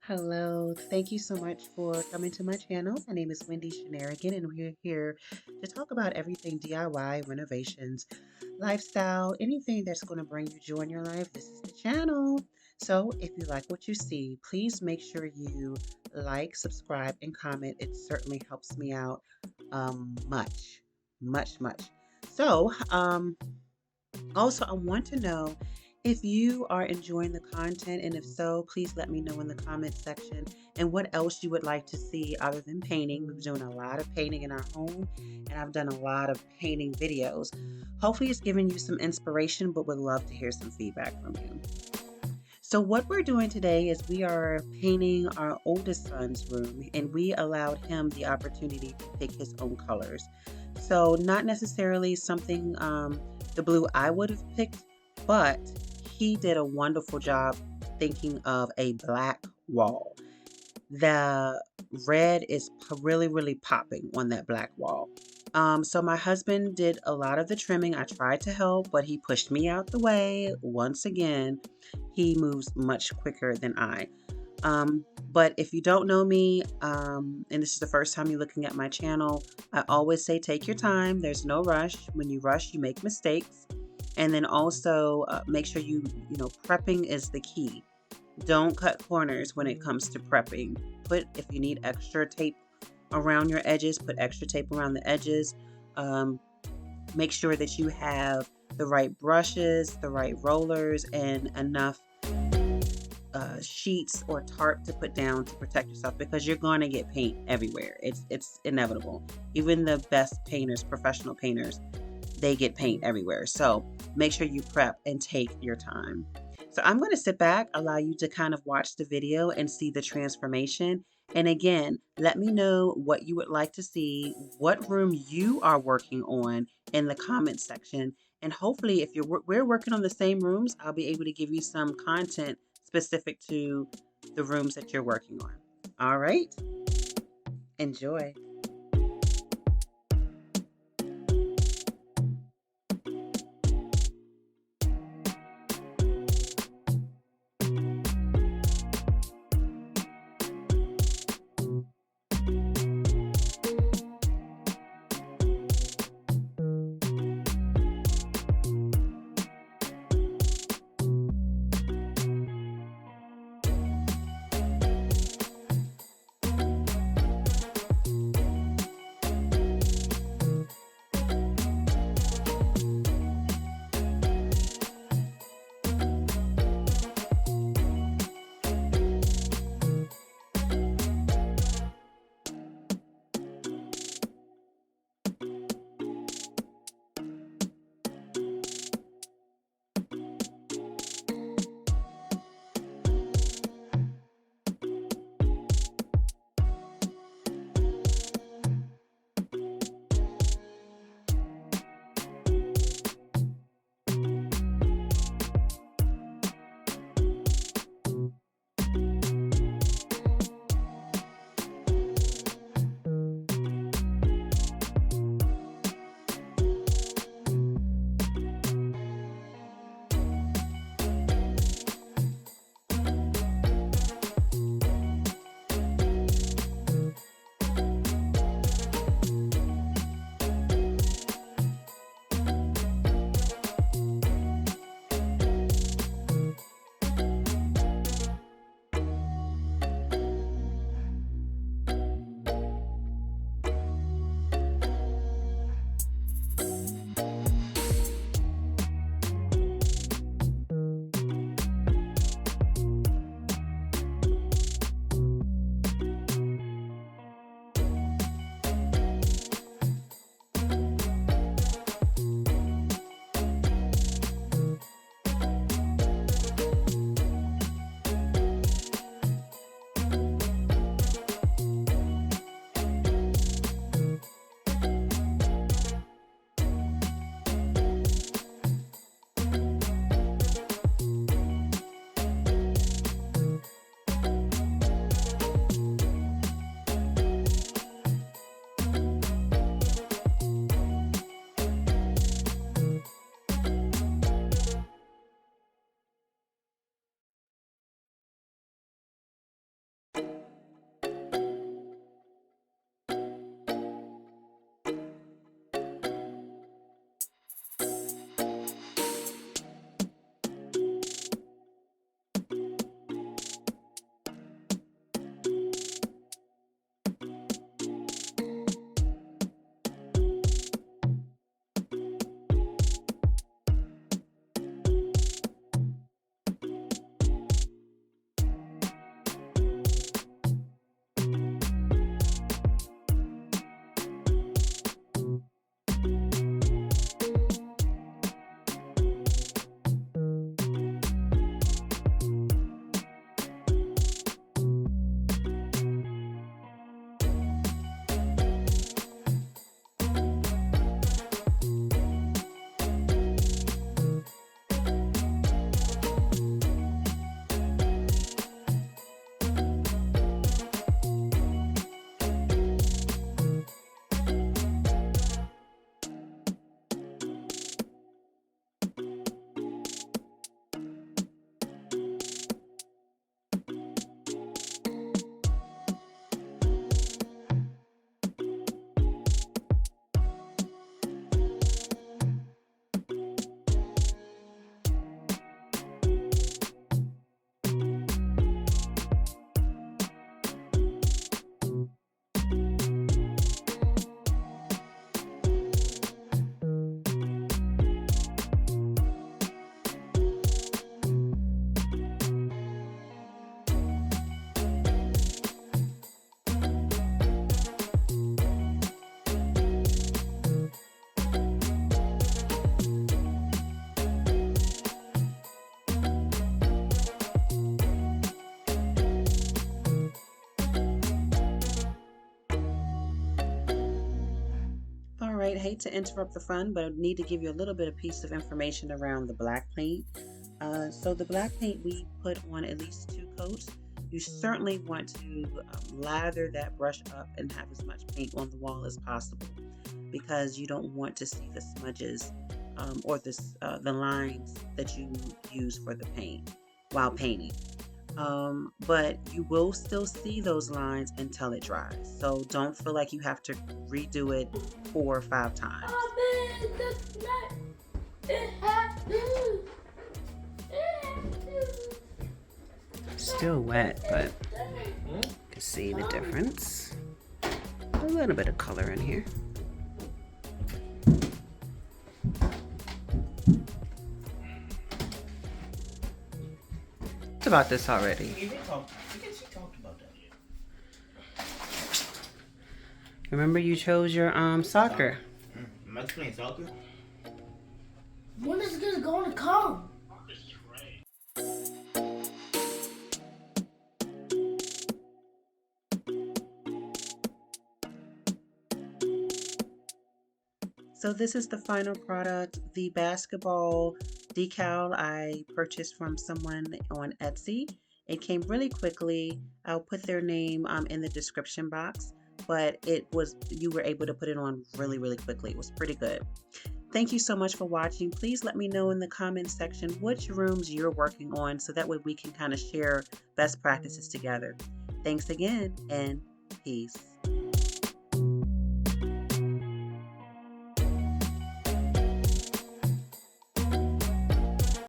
Hello, thank you so much for coming to my channel. My name is Wendy Shenarigan, and we're here to talk about everything DIY, renovations, lifestyle, anything that's going to bring you joy in your life. This is the channel. So, if you like what you see, please make sure you like, subscribe, and comment. It certainly helps me out much, much, much. So, also, I want to know if you are enjoying the content, and if so, please let me know in the comment section and what else you would like to see other than painting. We're doing a lot of painting in our home, and I've done a lot of painting videos. Hopefully, it's giving you some inspiration, but would love to hear some feedback from you. So, what we're doing today is we are painting our oldest son's room, and we allowed him the opportunity to pick his own colors. So, not necessarily something the blue I would have picked, but he did a wonderful job thinking of a black wall. The red is really, really popping on that black wall. So my husband did a lot of the trimming. I tried to help, but he pushed me out the way. Once again, he moves much quicker than I. But if you don't know me, and this is the first time you're looking at my channel, I always say take your time. There's no rush. When you rush, you make mistakes. And then also make sure prepping is the key. Don't cut corners when it comes to prepping. If you need extra tape around your edges, put extra tape around the edges. Um, Make sure that you have the right brushes, the right rollers, and enough sheets or tarp to put down to protect yourself, because you're going to get paint everywhere. It's inevitable. Even the best painters, professional painters, they get paint everywhere. So make sure you prep and take your time. So I'm going to sit back, allow you to kind of watch the video and see the transformation. And again, let me know what you would like to see, what room you are working on in the comment section. And hopefully, if we're working on the same rooms, I'll be able to give you some content specific to the rooms that you're working on. All right, enjoy. hate to interrupt the fun, but I need to give you a little bit of piece of information around the black paint. So the black paint, we put on at least 2 coats. You certainly want to lather that brush up and have as much paint on the wall as possible, because you don't want to see the smudges or the lines that you use for the paint while painting. But you will still see those lines until it dries. So don't feel like you have to redo it 4 or 5 times. Still wet, but you can see the difference. A little bit of color in here. It's about this already. She talked about that. Remember, you chose your soccer. Max playing soccer. When is this going to come? So this is the final product, the basketball decal I purchased from someone on Etsy. It came really quickly. I'll put their name in the description box, but you were able to put it on really, really quickly. It was pretty good. Thank you so much for watching. Please let me know in the comments section which rooms you're working on, so that way we can kind of share best practices together. Thanks again, and peace.